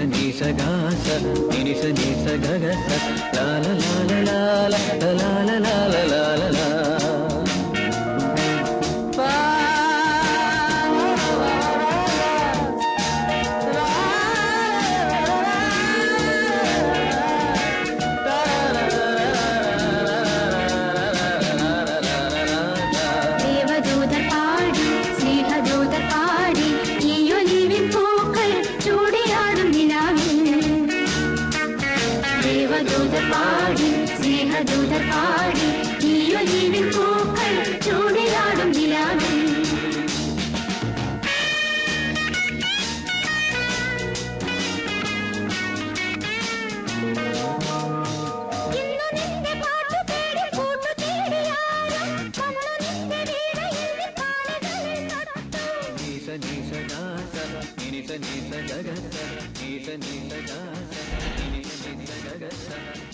Nisagaasa, ninisagagasa, la la la la la la la la la la la la la. പാടി സ്നേഹദൂതർ പാടി ഈ olivine പൂക്കൾ ചൂടിലാടും നിലാവിൽ Nisa Nisa Gagasa, Nisa Nisa Gagasa, Nisa Nisa Gagasa.